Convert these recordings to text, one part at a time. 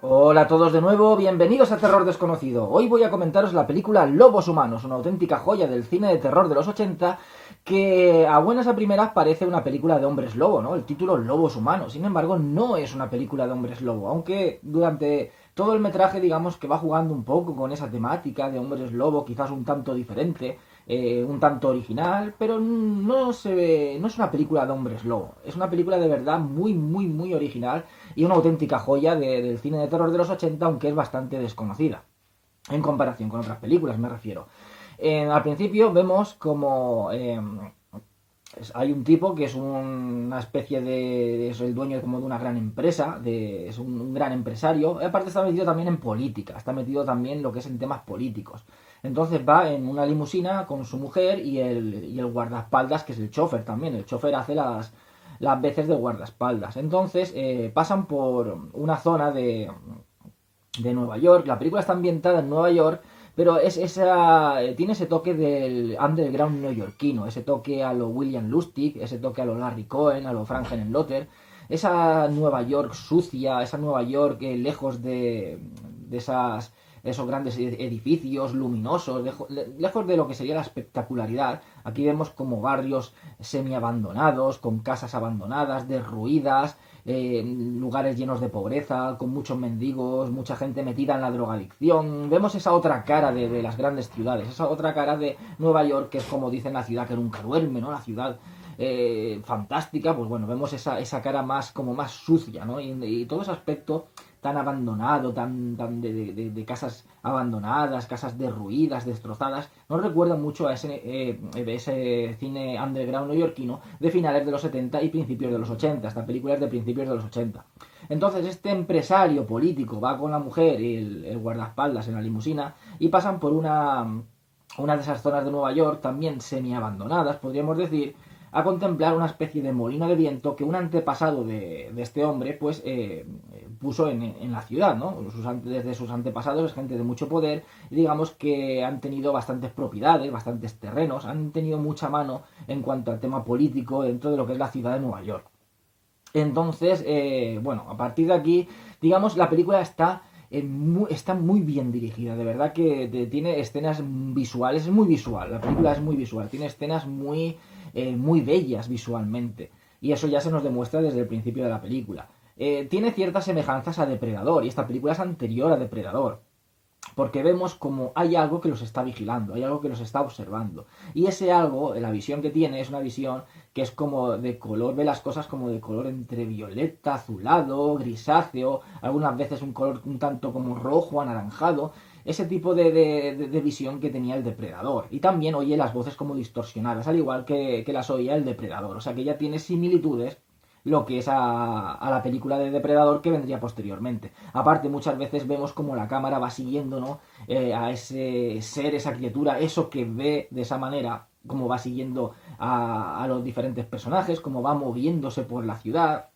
Hola a todos de nuevo, bienvenidos a Terror Desconocido. Hoy voy a comentaros la película Lobos Humanos, una auténtica joya del cine de terror de los 80 que a buenas a primeras parece una película de hombres lobo, ¿no? El título Lobos Humanos. Sin embargo, no es una película de hombres lobo, aunque durante todo el metraje digamos que va jugando un poco con esa temática de hombres lobo, quizás un tanto diferente, un tanto original, pero no es una película de hombres lobo, es una película de verdad muy original y una auténtica joya del cine de terror de los 80, aunque es bastante desconocida, en comparación con otras películas me refiero. Al principio vemos como hay un tipo que es una especie de es el dueño como de una gran empresa, es un gran empresario. Aparte está metido también en política, está metido también en lo que es en temas políticos. Entonces va en una limusina con su mujer y el guardaespaldas, que es el chofer también. El chofer hace las veces de guardaespaldas. Entonces pasan por una zona de Nueva York. La película está ambientada en Nueva York, pero tiene ese toque del underground neoyorquino, ese toque a lo William Lustig, ese toque a lo Larry Cohen, a lo Frank Henenlotter, esa Nueva York sucia, esa Nueva York lejos esos grandes edificios luminosos, lejos de lo que sería la espectacularidad. Aquí vemos como barrios semi-abandonados, con casas abandonadas, derruidas, lugares llenos de pobreza, con muchos mendigos, mucha gente metida en la drogadicción. Vemos esa otra cara de las grandes ciudades, esa otra cara de Nueva York, que es como dicen la ciudad que nunca duerme, ¿no? La ciudad fantástica. Pues bueno, vemos esa cara más como más sucia, ¿no? Y todo ese aspecto tan abandonado, tan de casas abandonadas, casas derruidas, destrozadas, nos recuerda mucho a ese cine underground neoyorquino de finales de los 70 y principios de los 80. Esta película es de principios de los 80. Entonces este empresario político va con la mujer y el guardaespaldas en la limusina y pasan por una de esas zonas de Nueva York, también semi-abandonadas, podríamos decir, a contemplar una especie de molino de viento que un antepasado de este hombre pues puso en la ciudad, ¿no? Desde sus antepasados es gente de mucho poder y digamos que han tenido bastantes propiedades, bastantes terrenos, han tenido mucha mano en cuanto al tema político dentro de lo que es la ciudad de Nueva York. Entonces, bueno, a partir de aquí, digamos, la película está muy bien dirigida, de verdad que tiene escenas visuales, es muy visual, la película es muy visual, tiene escenas muy bellas visualmente, y eso ya se nos demuestra desde el principio de la película. Tiene ciertas semejanzas a Depredador, y esta película es anterior a Depredador, porque vemos como hay algo que los está vigilando, hay algo que los está observando. Y ese algo, la visión que tiene, es una visión que es como de color, ve las cosas como de color entre violeta, azulado, grisáceo, algunas veces un color un tanto como rojo, anaranjado, ese tipo de visión que tenía el depredador. Y también oye las voces como distorsionadas, al igual que las oía el depredador. O sea que ya tiene similitudes lo que es a la película de Depredador que vendría posteriormente. Aparte, muchas veces vemos como la cámara va siguiendo, ¿no? A ese ser, esa criatura, eso que ve de esa manera, como va siguiendo a los diferentes personajes, como va moviéndose por la ciudad,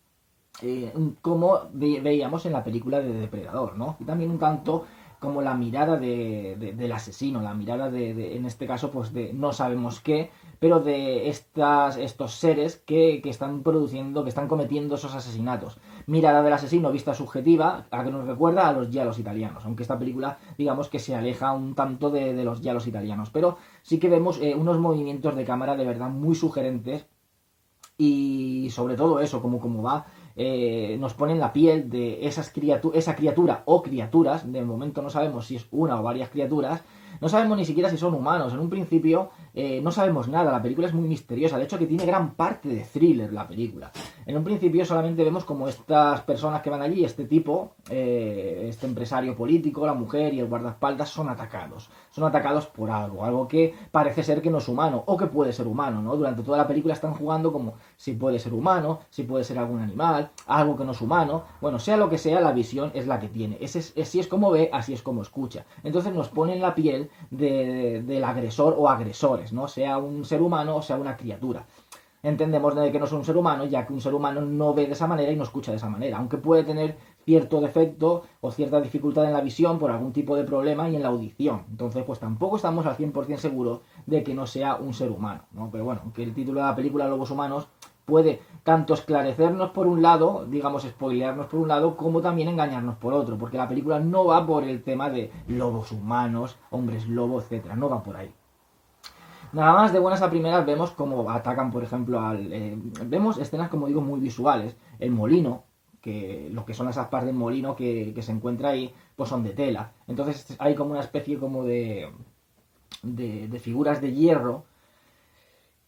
como veíamos en la película de Depredador, ¿no? Y también un tanto como la mirada del asesino, la mirada en este caso, pues de no sabemos qué, pero de estos seres que están produciendo, que están cometiendo esos asesinatos. Mirada del asesino vista subjetiva, a que nos recuerda a los giallos italianos, aunque esta película, digamos que se aleja un tanto de los giallos italianos, pero sí que vemos unos movimientos de cámara de verdad muy sugerentes y sobre todo eso, como va, nos pone en la piel de esa criatura o criaturas, de momento no sabemos si es una o varias criaturas, no sabemos ni siquiera si son humanos, en un principio no sabemos nada, la película es muy misteriosa, de hecho que tiene gran parte de thriller la película. En un principio solamente vemos como estas personas que van allí, este tipo, este empresario político, la mujer y el guardaespaldas son atacados por algo que parece ser que no es humano, o que puede ser humano, ¿no? Durante toda la película están jugando como si puede ser humano, si puede ser algún animal, algo que no es humano, bueno, sea lo que sea, la visión es la que tiene, así es como ve, así es como escucha. Entonces nos pone en la piel del agresor o agresores, ¿no? Sea un ser humano o sea una criatura. Entendemos de que no es un ser humano, ya que un ser humano no ve de esa manera y no escucha de esa manera, aunque puede tener cierto defecto o cierta dificultad en la visión por algún tipo de problema y en la audición. Entonces, pues tampoco estamos al 100% seguros de que no sea un ser humano, ¿no? Pero bueno, aunque el título de la película Lobos Humanos puede tanto esclarecernos por un lado, digamos spoilearnos por un lado, como también engañarnos por otro, porque la película no va por el tema de lobos humanos, hombres lobo, etcétera, no va por ahí. Nada más de buenas a primeras vemos cómo atacan, por ejemplo, vemos escenas, como digo, muy visuales. El molino, que lo que son las aspas del molino que se encuentra ahí, pues son de tela. Entonces hay como una especie como de figuras de hierro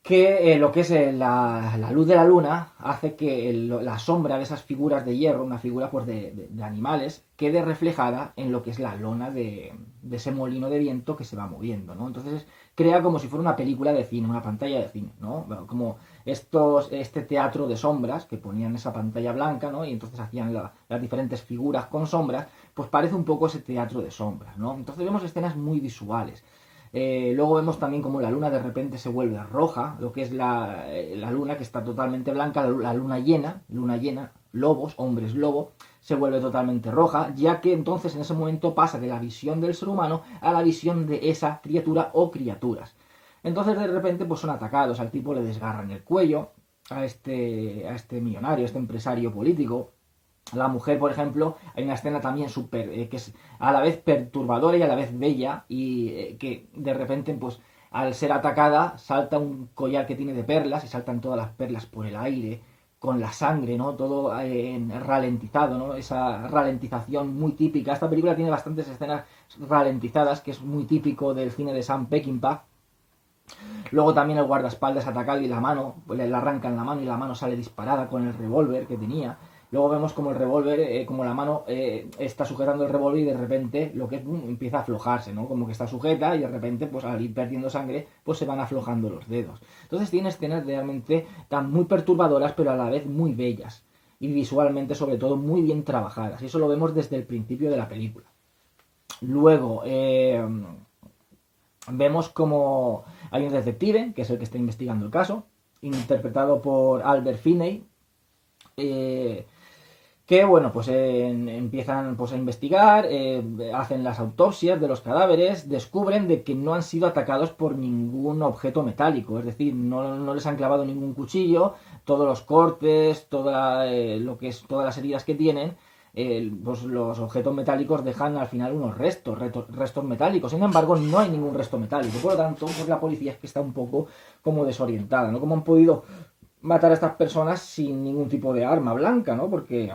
que lo que es la luz de la luna hace que la sombra de esas figuras de hierro, una figura pues de animales, quede reflejada en lo que es la lona de ese molino de viento que se va moviendo, ¿no? Entonces crea como si fuera una película de cine, una pantalla de cine, ¿no? Como este teatro de sombras que ponían esa pantalla blanca, ¿no? Y entonces hacían las diferentes figuras con sombras, pues parece un poco ese teatro de sombras, ¿no? Entonces vemos escenas muy visuales. Luego vemos también como la luna de repente se vuelve roja, lo que es la luna que está totalmente blanca, la luna llena, lobos, hombres lobo, se vuelve totalmente roja, ya que entonces en ese momento pasa de la visión del ser humano a la visión de esa criatura o criaturas. Entonces de repente pues son atacados, al tipo le desgarran el cuello, a este millonario, a este empresario político. La mujer, por ejemplo, hay una escena también súper, que es a la vez perturbadora y a la vez bella, y que de repente, pues, al ser atacada, salta un collar que tiene de perlas, y saltan todas las perlas por el aire, con la sangre, ¿no? Todo ralentizado, ¿no? Esa ralentización muy típica. Esta película tiene bastantes escenas ralentizadas, que es muy típico del cine de Sam Peckinpah. Luego también el guardaespaldas atacado y la mano, pues le arrancan la mano y la mano sale disparada con el revólver que tenía. Luego vemos como el revólver, como la mano está sujetando el revólver y de repente lo que es, empieza a aflojarse, ¿no? Como que está sujeta y de repente, pues al ir perdiendo sangre, pues se van aflojando los dedos. Entonces tiene escenas realmente tan muy perturbadoras, pero a la vez muy bellas. Y visualmente, sobre todo, muy bien trabajadas. Y eso lo vemos desde el principio de la película. Luego, vemos como hay un detective, que es el que está investigando el caso, interpretado por Albert Finney, que bueno, pues empiezan pues a investigar, hacen las autopsias de los cadáveres, descubren de que no han sido atacados por ningún objeto metálico, es decir, no les han clavado ningún cuchillo, todos los cortes, lo que es todas las heridas que tienen, pues los objetos metálicos dejan al final unos restos metálicos. Sin embargo, no hay ningún resto metálico. Por lo tanto, pues la policía es que está un poco como desorientada, ¿no? ¿Cómo han podido matar a estas personas sin ningún tipo de arma blanca, ¿no? Porque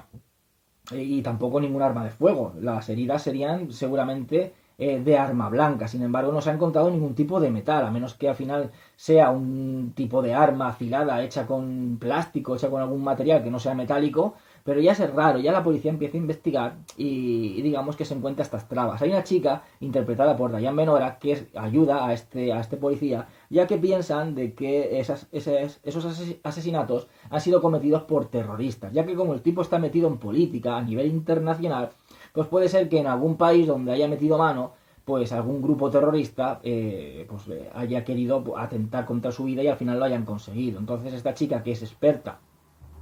y tampoco ningún arma de fuego. Las heridas serían seguramente de arma blanca. Sin embargo, no se ha encontrado ningún tipo de metal, a menos que al final sea un tipo de arma afilada, hecha con plástico, hecha con algún material que no sea metálico. Pero ya es raro, ya la policía empieza a investigar y digamos que se encuentra estas trabas. Hay una chica, interpretada por Diane Benora, que ayuda a este policía, ya que piensan de que esos asesinatos han sido cometidos por terroristas, ya que como el tipo está metido en política a nivel internacional, pues puede ser que en algún país donde haya metido mano, pues algún grupo terrorista haya querido atentar contra su vida y al final lo hayan conseguido. Entonces esta chica, que es experta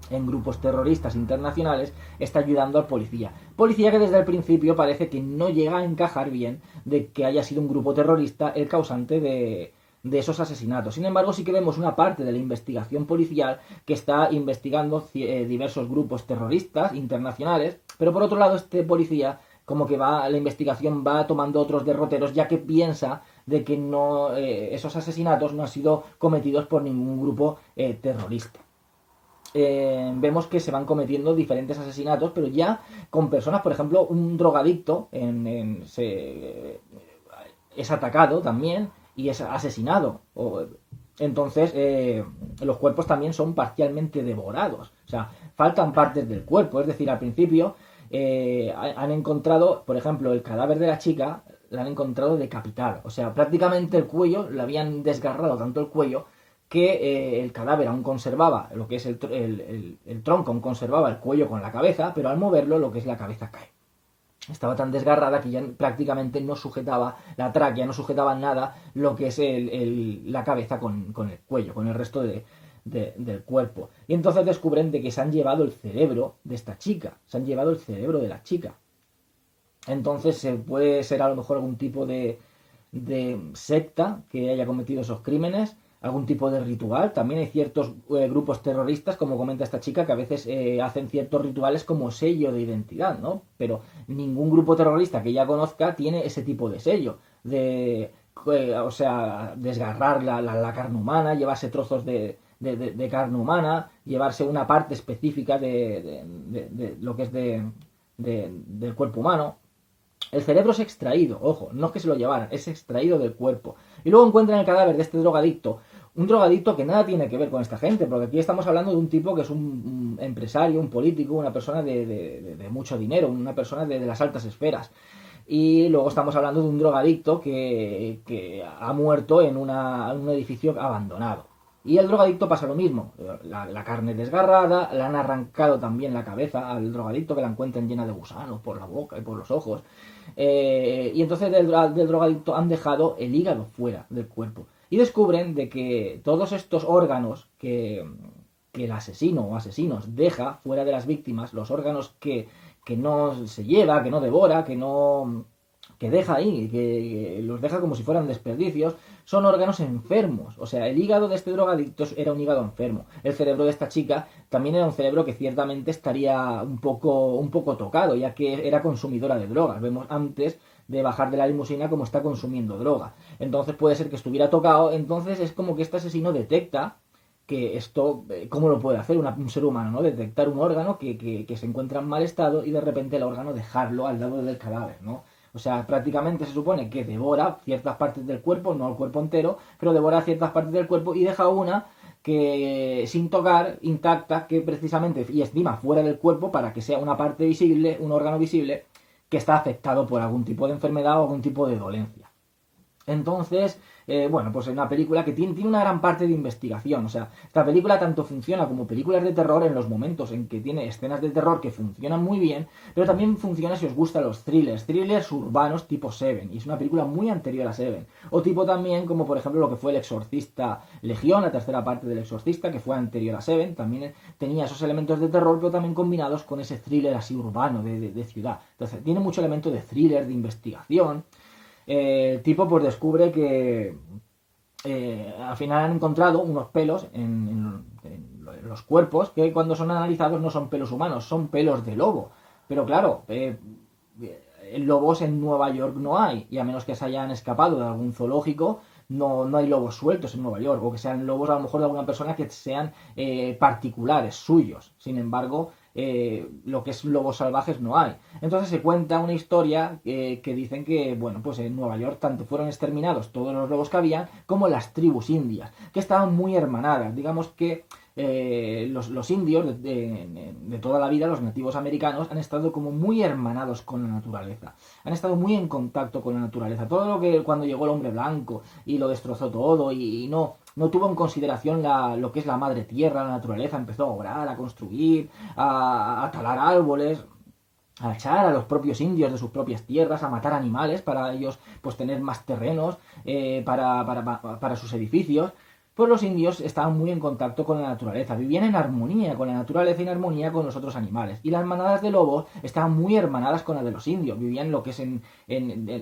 en grupos terroristas internacionales, está ayudando al policía. Policía que desde el principio parece que no llega a encajar bien de que haya sido un grupo terrorista el causante de esos asesinatos. Sin embargo, sí que vemos una parte de la investigación policial que está investigando diversos grupos terroristas internacionales, pero por otro lado este policía como que la investigación va tomando otros derroteros, ya que piensa de que esos asesinatos no han sido cometidos por ningún grupo terrorista. Vemos que se van cometiendo diferentes asesinatos, pero ya con personas, por ejemplo, un drogadicto es atacado también y es asesinado. Entonces, los cuerpos también son parcialmente devorados. O sea, faltan partes del cuerpo. Es decir, al principio han encontrado, por ejemplo, el cadáver de la chica, la han encontrado decapitado. O sea, prácticamente el cuello, le habían desgarrado tanto el cuello que el cadáver aún conservaba lo que es el tronco, aún conservaba el cuello con la cabeza, pero al moverlo lo que es la cabeza cae. Estaba tan desgarrada que ya prácticamente no sujetaba la tráquea, no sujetaba nada lo que es la cabeza con el cuello, con el resto del cuerpo. Y entonces descubren de que se han llevado el cerebro de esta chica, se han llevado el cerebro de la chica. Entonces puede ser a lo mejor algún tipo de secta que haya cometido esos crímenes. algún tipo de ritual. También hay ciertos grupos terroristas, como comenta esta chica, que a veces hacen ciertos rituales como sello de identidad, ¿no? Pero ningún grupo terrorista que ella conozca tiene ese tipo de sello, o sea, desgarrar la carne humana, llevarse trozos de carne humana, llevarse una parte específica de lo que es del cuerpo humano. El cerebro es extraído, ojo, no es que se lo llevaran, es extraído del cuerpo. Y luego encuentran el cadáver de este drogadicto, un drogadicto que nada tiene que ver con esta gente, porque aquí estamos hablando de un tipo que es un empresario, un político, una persona de mucho dinero, una persona de las altas esferas. Y luego estamos hablando de un drogadicto que ha muerto en un edificio abandonado. Y el drogadicto pasa lo mismo, la carne desgarrada, le han arrancado también la cabeza al drogadicto, que la encuentran llena de gusanos por la boca y por los ojos. Y entonces del drogadicto han dejado el hígado fuera del cuerpo. Y descubren de que todos estos órganos que el asesino o asesinos deja fuera de las víctimas, los órganos que no se lleva, que no devora, que deja ahí, que los deja como si fueran desperdicios, son órganos enfermos. O sea, el hígado de este drogadicto era un hígado enfermo. El cerebro de esta chica también era un cerebro que ciertamente estaría un poco tocado, ya que era consumidora de drogas. Vemos antes de bajar de la limusina como está consumiendo droga. Entonces puede ser que estuviera tocado. Entonces es como que este asesino detecta que esto, ¿cómo lo puede hacer un ser humano, ¿no? Detectar un órgano que se encuentra en mal estado y de repente el órgano dejarlo al lado del cadáver, ¿no? O sea, prácticamente se supone que devora ciertas partes del cuerpo, no el cuerpo entero, pero devora ciertas partes del cuerpo y deja una que sin tocar, intacta, que precisamente, y estima fuera del cuerpo para que sea una parte visible, un órgano visible, que está afectado por algún tipo de enfermedad o algún tipo de dolencia. Entonces, bueno, pues es una película que tiene una gran parte de investigación. O sea, esta película tanto funciona como películas de terror en los momentos en que tiene escenas de terror que funcionan muy bien, pero también funciona si os gustan los thrillers urbanos tipo Seven. Y es una película muy anterior a Seven. O tipo también como por ejemplo lo que fue El Exorcista Legión, la tercera parte del Exorcista, que fue anterior a Seven. También tenía esos elementos de terror, pero también combinados con ese thriller así urbano de ciudad. Entonces, tiene mucho elemento de thriller, de investigación. El tipo pues descubre que al final han encontrado unos pelos en los cuerpos que cuando son analizados no son pelos humanos, son pelos de lobo. Pero claro, lobos en Nueva York no hay, y a menos que se hayan escapado de algún zoológico, no hay lobos sueltos en Nueva York, o que sean lobos a lo mejor de alguna persona que sean particulares, suyos. Sin embargo, lo que es lobos salvajes no hay. Entonces se cuenta una historia que dicen que, bueno, pues en Nueva York tanto fueron exterminados todos los lobos que había, como las tribus indias, que estaban muy hermanadas. Digamos que los indios de toda la vida, los nativos americanos, han estado como muy hermanados con la naturaleza. Han estado muy en contacto con la naturaleza. Todo lo que cuando llegó el hombre blanco y lo destrozó todo y no tuvo en consideración lo que es la madre tierra, la naturaleza, empezó a obrar, a construir, a talar árboles, a echar a los propios indios de sus propias tierras, a matar animales para ellos pues tener más terrenos para sus edificios. Pues los indios estaban muy en contacto con la naturaleza, vivían en armonía con la naturaleza y en armonía con los otros animales. Y las manadas de lobos estaban muy hermanadas con la de los indios, vivían lo que es en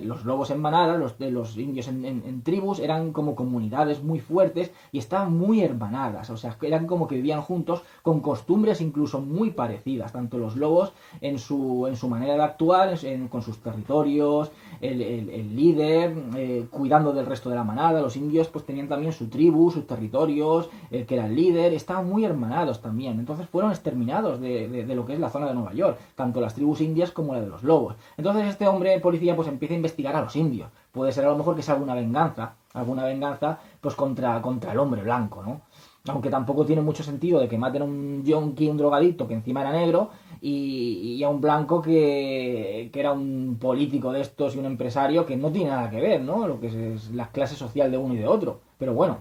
los lobos en manadas, los indios en tribus, eran como comunidades muy fuertes y estaban muy hermanadas, o sea, eran como que vivían juntos con costumbres incluso muy parecidas, tanto los lobos en su manera de actuar, con sus territorios, el líder, cuidando del resto de la manada. Los indios pues tenían también su tribu, sus territorios, el que era el líder, estaban muy hermanados también. Entonces fueron exterminados de lo que es la zona de Nueva York, tanto las tribus indias como la de los lobos. Entonces este hombre policía pues empieza a investigar a los indios. Puede ser a lo mejor que sea alguna venganza pues contra el hombre blanco, ¿no? Aunque tampoco tiene mucho sentido de que maten a un yonki, un drogadicto que encima era negro, y a un blanco que era un político de estos y un empresario que no tiene nada que ver, ¿no? Lo que es la clase social de uno y de otro. Pero bueno,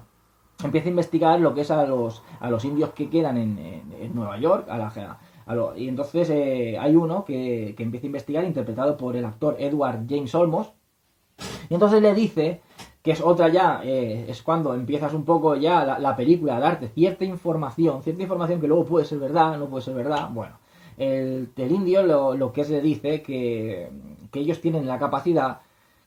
empieza a investigar lo que es a los indios que quedan en Nueva York, y entonces hay uno que empieza a investigar, interpretado por el actor Edward James Olmos, y entonces le dice que es otra ya, es cuando empiezas un poco ya la película a darte cierta información que luego puede ser verdad, no puede ser verdad. Bueno, el indio lo que le dice que ellos tienen la capacidad,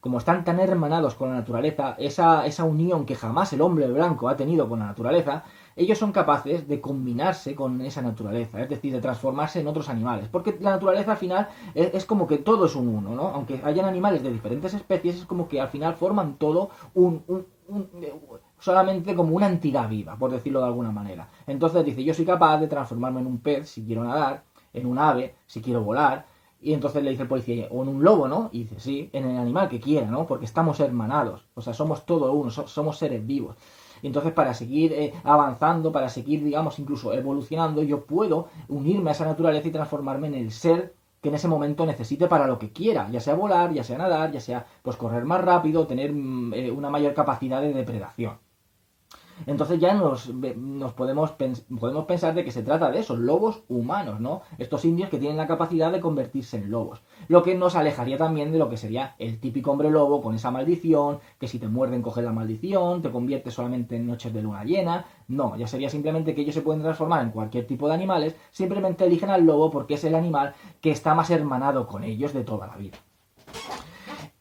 como están tan hermanados con la naturaleza, esa unión que jamás el hombre blanco ha tenido con la naturaleza, ellos son capaces de combinarse con esa naturaleza, es decir, de transformarse en otros animales. Porque la naturaleza al final es como que todo es un uno, ¿no? Aunque hayan animales de diferentes especies, es como que al final forman todo solamente como una entidad viva, por decirlo de alguna manera. Entonces dice, yo soy capaz de transformarme en un pez si quiero nadar, en un ave si quiero volar, y entonces le dice el policía, o en un lobo, ¿no? Y dice, sí, en el animal que quiera, ¿no? Porque estamos hermanados, o sea, somos todo uno, somos seres vivos. Y entonces para seguir avanzando, para seguir, digamos, incluso evolucionando, yo puedo unirme a esa naturaleza y transformarme en el ser que en ese momento necesite para lo que quiera, ya sea volar, ya sea nadar, ya sea pues correr más rápido, tener una mayor capacidad de depredación. Entonces ya nos podemos pensar de que se trata de esos lobos humanos, ¿no? Estos indios que tienen la capacidad de convertirse en lobos. Lo que nos alejaría también de lo que sería el típico hombre lobo con esa maldición, que si te muerden coges la maldición, te conviertes solamente en noches de luna llena. No, ya sería simplemente que ellos se pueden transformar en cualquier tipo de animales, simplemente eligen al lobo porque es el animal que está más hermanado con ellos de toda la vida.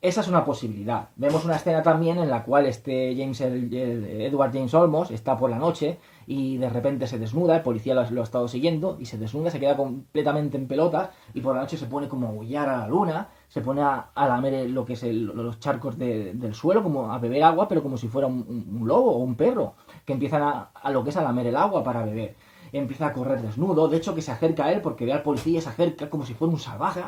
Esa es una posibilidad. Vemos una escena también en la cual Edward James Olmos está por la noche y de repente se desnuda, el policía lo ha estado siguiendo y se desnuda, se queda completamente en pelotas y por la noche se pone como a aullar a la luna, se pone a lamer lo que es los charcos del suelo, como a beber agua, pero como si fuera un lobo o un perro, que empiezan a lo que es a lamer el agua para beber. Empieza a correr desnudo, de hecho que se acerca a él porque ve al policía y se acerca como si fuera un salvaje.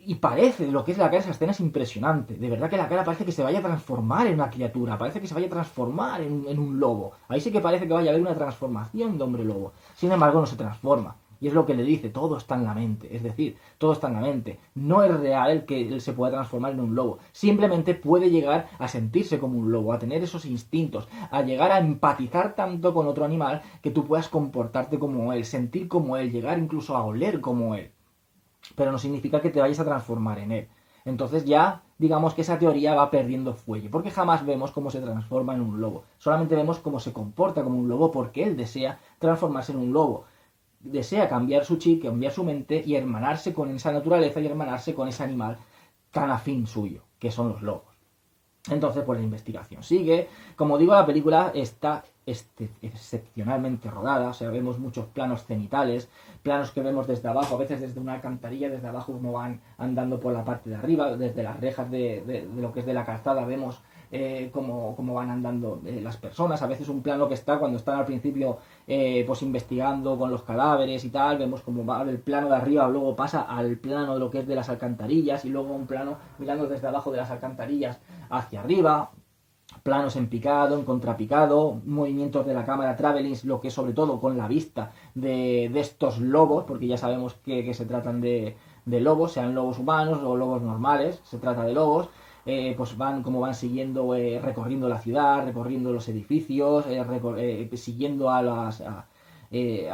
Y parece, lo que es la cara, esa escena es impresionante. De verdad que la cara parece que se vaya a transformar en una criatura, parece que se vaya a transformar en un lobo. Ahí sí que parece que vaya a haber una transformación de hombre lobo. Sin embargo, no se transforma. Y es lo que le dice, todo está en la mente. Es decir, todo está en la mente. No es real el que él se pueda transformar en un lobo. Simplemente puede llegar a sentirse como un lobo, a tener esos instintos, a llegar a empatizar tanto con otro animal que tú puedas comportarte como él, sentir como él, llegar incluso a oler como él. Pero no significa que te vayas a transformar en él. Entonces ya, digamos que esa teoría va perdiendo fuelle, porque jamás vemos cómo se transforma en un lobo. Solamente vemos cómo se comporta como un lobo porque él desea transformarse en un lobo. Desea cambiar su chi, cambiar su mente y hermanarse con esa naturaleza y hermanarse con ese animal tan afín suyo, que son los lobos. Entonces, pues la investigación sigue. Como digo, la película está excepcionalmente rodada, o sea, vemos muchos planos cenitales, planos que vemos desde abajo, a veces desde una alcantarilla, desde abajo como van andando por la parte de arriba, desde las rejas de lo que es de la calzada, vemos cómo van andando las personas, a veces un plano que está cuando están al principio pues investigando con los cadáveres y tal, vemos cómo va el plano de arriba, luego pasa al plano de lo que es de las alcantarillas y luego un plano mirando desde abajo de las alcantarillas hacia arriba, planos en picado, en contrapicado, movimientos de la cámara traveling, lo que es sobre todo con la vista de estos lobos, porque ya sabemos que se tratan de lobos, sean lobos humanos o lobos normales, se trata de lobos, pues van siguiendo, recorriendo la ciudad, recorriendo los edificios, siguiendo a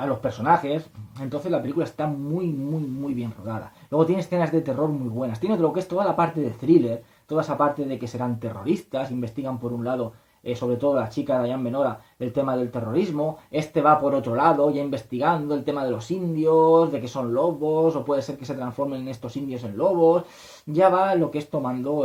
los personajes. Entonces la película está muy, muy, muy bien rodada. Luego tiene escenas de terror muy buenas. Tiene lo que es toda la parte de thriller, toda esa parte de que serán terroristas, investigan por un lado, sobre todo la chica Diane Benora, el tema del terrorismo, va por otro lado, ya investigando el tema de los indios, de que son lobos, o puede ser que se transformen estos indios en lobos, ya va lo que es tomando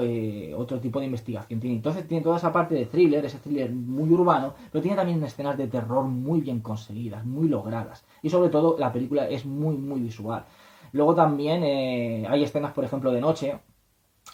otro tipo de investigación. Entonces tiene toda esa parte de thriller, ese thriller muy urbano, pero tiene también escenas de terror muy bien conseguidas, muy logradas, y sobre todo la película es muy, muy visual. Luego también hay escenas, por ejemplo, de noche,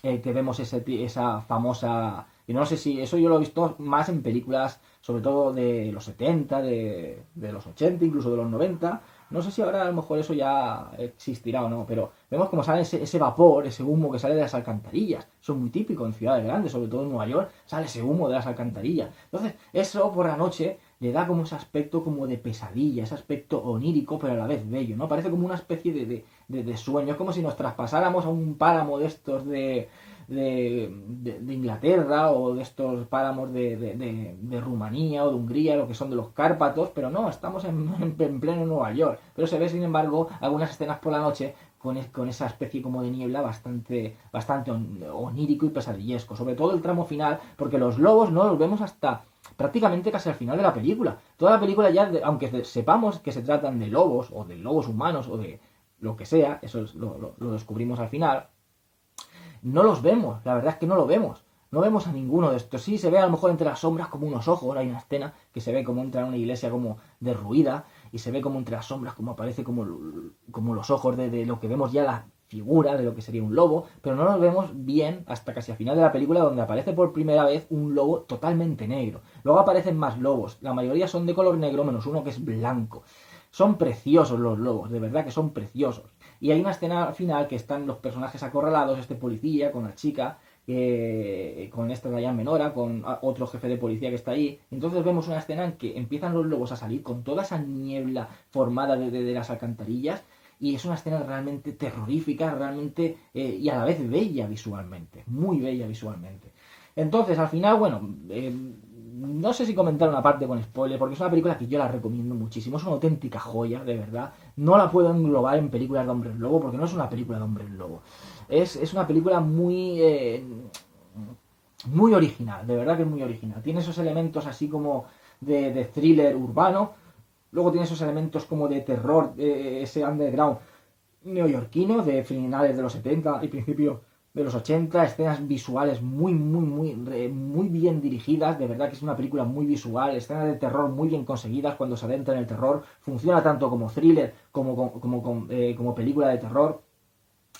que vemos esa famosa... Y no sé si eso yo lo he visto más en películas, sobre todo de los 70, de los 80, incluso de los 90. No sé si ahora a lo mejor eso ya existirá o no, pero vemos como sale ese vapor, ese humo que sale de las alcantarillas. Eso es muy típico en ciudades grandes, sobre todo en Nueva York, sale ese humo de las alcantarillas. Entonces, eso por la noche le da como ese aspecto como de pesadilla, ese aspecto onírico, pero a la vez bello, ¿no? Parece como una especie de sueño. Es como si nos traspasáramos a un páramo de estos de Inglaterra o de estos páramos de Rumanía o de Hungría, lo que son de los Cárpatos, pero no, estamos en pleno Nueva York. Pero se ve, sin embargo, algunas escenas por la noche con esa especie como de niebla bastante onírico y pesadillesco, sobre todo el tramo final, porque los lobos no los vemos hasta prácticamente casi al final de la película. Toda la película ya, aunque sepamos que se tratan de lobos o de lobos humanos o de lo que sea, eso lo descubrimos al final. no los vemos, la verdad es que no lo vemos. No vemos a ninguno de estos. Sí, se ve a lo mejor entre las sombras como unos ojos. Hay una escena que se ve como entra en una iglesia como derruida y se ve como entre las sombras como aparece como los ojos de lo que vemos ya la figura de lo que sería un lobo, pero no nos vemos bien hasta casi al final de la película, donde aparece por primera vez un lobo totalmente negro. Luego aparecen más lobos, la mayoría son de color negro menos uno que es blanco. Son preciosos los lobos, de verdad que son preciosos. Y hay una escena final que están los personajes acorralados, este policía con la chica, con esta Diane Menora, con otro jefe de policía que está ahí. Entonces vemos una escena en que empiezan los lobos a salir con toda esa niebla formada de las alcantarillas, y es una escena realmente terrorífica, realmente y a la vez bella visualmente, muy bella visualmente. Entonces, al final, bueno, no sé si comentar una parte con spoiler, porque es una película que yo la recomiendo muchísimo, es una auténtica joya, de verdad. No la puedo englobar en películas de hombres lobo, porque no es una película de hombres lobo. Es una película muy original, de verdad que es muy original. Tiene esos elementos así como de thriller urbano, luego tiene esos elementos como de terror, ese underground neoyorquino de finales de los 70 y principios de los 80, escenas visuales muy bien dirigidas, de verdad que es una película muy visual, escenas de terror muy bien conseguidas cuando se adentra en el terror, funciona tanto como thriller como película de terror,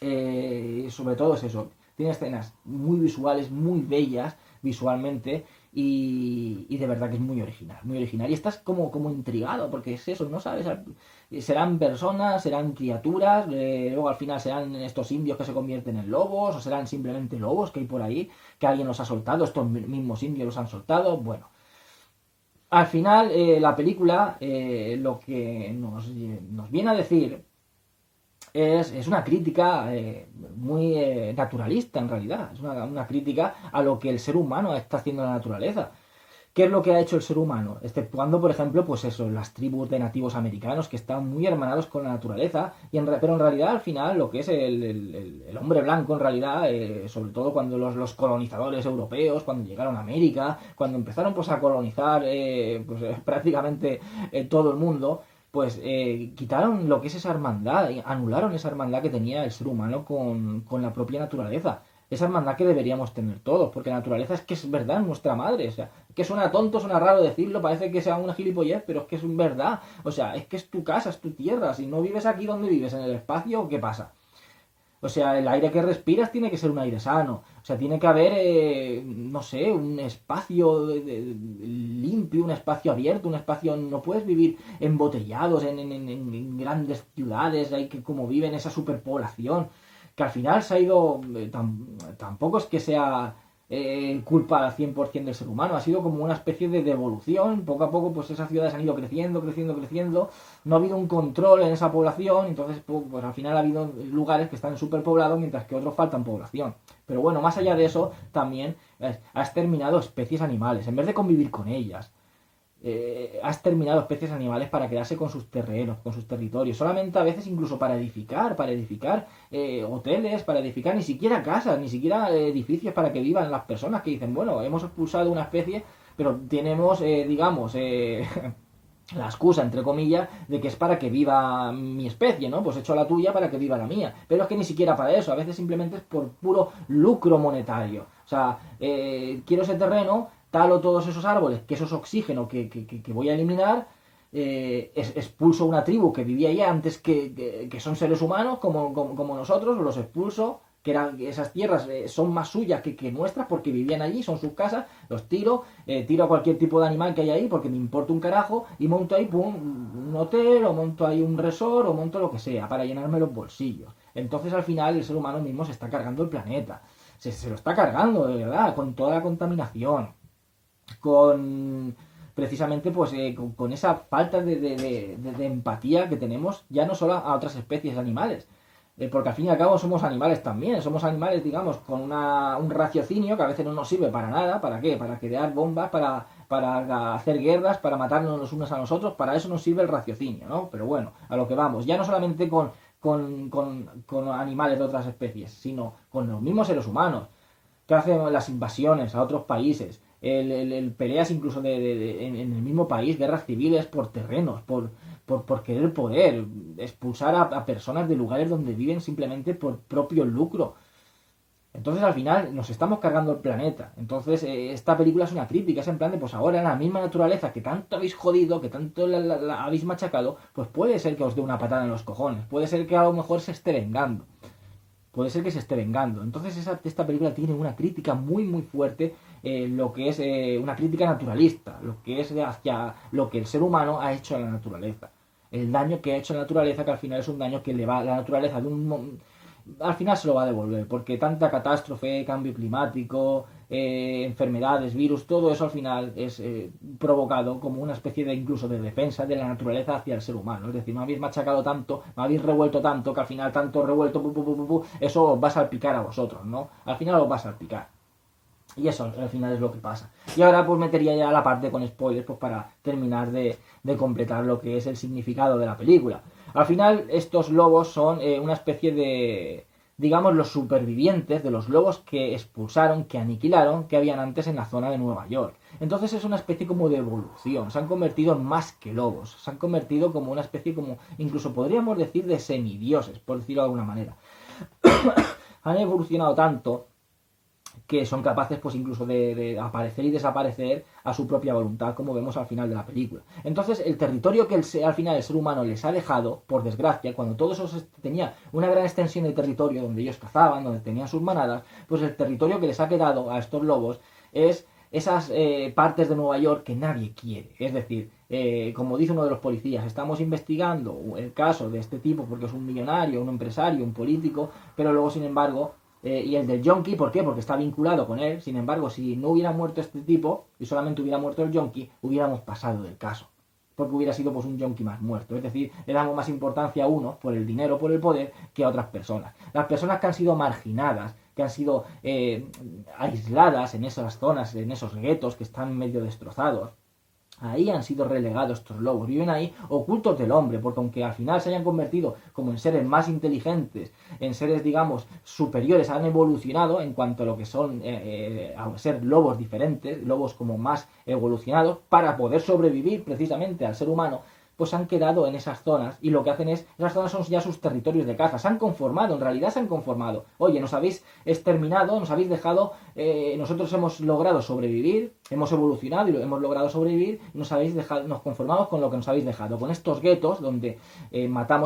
sobre todo es eso, tiene escenas muy visuales, muy bellas visualmente, y de verdad que es muy original, y estás como intrigado, porque es eso, no sabes, serán personas, serán criaturas, luego al final serán estos indios que se convierten en lobos, o serán simplemente lobos que hay por ahí, que alguien los ha soltado, estos mismos indios los han soltado, bueno. Al final, la película lo que nos viene a decir es una crítica muy naturalista en realidad, es una crítica a lo que el ser humano está haciendo en la naturaleza. ¿Qué es lo que ha hecho el ser humano? Exceptuando, por ejemplo, pues eso, las tribus de nativos americanos que están muy hermanados con la naturaleza, pero en realidad al final lo que es el hombre blanco en realidad, sobre todo cuando los colonizadores europeos, cuando llegaron a América, cuando empezaron pues a colonizar prácticamente todo el mundo, pues quitaron lo que es esa hermandad, anularon esa hermandad que tenía el ser humano con la propia naturaleza. Esa hermandad que deberíamos tener todos, porque la naturaleza es que es verdad, nuestra madre, o sea, que suena tonto, suena raro decirlo, parece que sea una gilipollez, pero es que es verdad, o sea, es que es tu casa, es tu tierra, si no vives aquí, ¿dónde vives? ¿En el espacio? ¿Qué pasa? O sea, el aire que respiras tiene que ser un aire sano. O sea, tiene que haber, no sé, un espacio limpio, un espacio abierto, un espacio... No puedes vivir embotellados en grandes ciudades, hay que como viven esa superpoblación, que al final se ha ido... tampoco es que sea culpa al 100% del ser humano, ha sido como una especie de evolución, poco a poco pues esas ciudades han ido creciendo, no ha habido un control en esa población, entonces pues al final ha habido lugares que están superpoblados mientras que otros faltan población. Pero bueno, más allá de eso, también ha exterminado especies animales, en vez de convivir con ellas. Ha exterminado especies animales para quedarse con sus terrenos, con sus territorios, solamente a veces incluso para edificar hoteles, para edificar ni siquiera casas, ni siquiera edificios para que vivan las personas que dicen, bueno, hemos expulsado una especie, pero tenemos, la excusa, entre comillas, de que es para que viva mi especie, ¿no? Pues he hecho la tuya para que viva la mía. Pero es que ni siquiera para eso, a veces simplemente es por puro lucro monetario. O sea, quiero ese terreno, talo todos esos árboles, que eso es oxígeno que voy a eliminar, expulso una tribu que vivía allá antes que son seres humanos como nosotros, los expulso, que esas tierras son más suyas que nuestras porque vivían allí, son sus casas, los tiro a cualquier tipo de animal que hay ahí porque me importa un carajo y monto ahí un hotel o monto ahí un resort o monto lo que sea para llenarme los bolsillos. Entonces al final el ser humano mismo se está cargando el planeta, se lo está cargando de verdad, con toda la contaminación, con precisamente pues con esa falta de empatía que tenemos ya no solo a otras especies animales, porque al fin y al cabo somos animales también, somos animales digamos con un raciocinio que a veces no nos sirve para nada. ¿Para qué? Para crear bombas, para hacer guerras, para matarnos los unos a los otros, para eso nos sirve el raciocinio, ¿no? Pero bueno, a lo que vamos, ya no solamente con animales de otras especies, sino con los mismos seres humanos, que hacen las invasiones a otros países, el peleas incluso en el mismo país, guerras civiles por terrenos, por querer poder, expulsar a personas de lugares donde viven simplemente por propio lucro. Entonces al final nos estamos cargando el planeta. Entonces esta película es una crítica, es en plan de pues ahora la misma naturaleza que tanto habéis jodido, que tanto la habéis machacado, pues puede ser que os dé una patada en los cojones, puede ser que a lo mejor se esté vengando. Puede ser que se esté vengando. Entonces esta película tiene una crítica muy fuerte, lo que es una crítica naturalista, lo que es hacia lo que el ser humano ha hecho a la naturaleza. El daño que ha hecho a la naturaleza, que al final es un daño que le va a la naturaleza al final se lo va a devolver, porque tanta catástrofe, cambio climático, enfermedades, virus, todo eso al final es provocado como una especie de incluso de defensa de la naturaleza hacia el ser humano. Es decir, me habéis machacado tanto, me habéis revuelto tanto, que al final tanto revuelto, eso os va a salpicar a vosotros, ¿no? Al final os va a salpicar. Y eso al final es lo que pasa. Y ahora pues metería ya la parte con spoilers pues para terminar de completar lo que es el significado de la película. Al final estos lobos son una especie de, digamos, los supervivientes de los lobos que expulsaron, que aniquilaron, que habían antes en la zona de Nueva York. Entonces es una especie como de evolución, se han convertido en más que lobos, se han convertido como una especie como, incluso podríamos decir de semidioses, por decirlo de alguna manera. Han evolucionado tanto que son capaces pues incluso de aparecer y desaparecer a su propia voluntad, como vemos al final de la película. Entonces el territorio que al final el ser humano les ha dejado, por desgracia, cuando todo eso tenía una gran extensión de territorio donde ellos cazaban, donde tenían sus manadas, pues el territorio que les ha quedado a estos lobos es esas partes de Nueva York que nadie quiere. Es decir, como dice uno de los policías, estamos investigando el caso de este tipo porque es un millonario, un empresario, un político, pero luego sin embargo y el del yonki, ¿por qué? Porque está vinculado con él. Sin embargo, si no hubiera muerto este tipo y solamente hubiera muerto el yonki, hubiéramos pasado del caso, porque hubiera sido pues un yonki más muerto. Es decir, le damos más importancia a uno por el dinero, por el poder, que a otras personas. Las personas que han sido marginadas, que han sido aisladas en esas zonas, en esos guetos que están medio destrozados, ahí han sido relegados estos lobos, viven ahí ocultos del hombre, porque aunque al final se hayan convertido como en seres más inteligentes, en seres digamos superiores, han evolucionado en cuanto a lo que son a ser lobos diferentes, lobos como más evolucionados, para poder sobrevivir precisamente al ser humano, pues han quedado en esas zonas y lo que hacen es, esas zonas son ya sus territorios de caza, se han conformado, en realidad se han conformado. Oye, nos habéis exterminado, nos habéis dejado, nosotros hemos logrado sobrevivir, hemos evolucionado y hemos logrado sobrevivir, nos habéis dejado, nos conformamos con lo que nos habéis dejado, con estos guetos donde matamos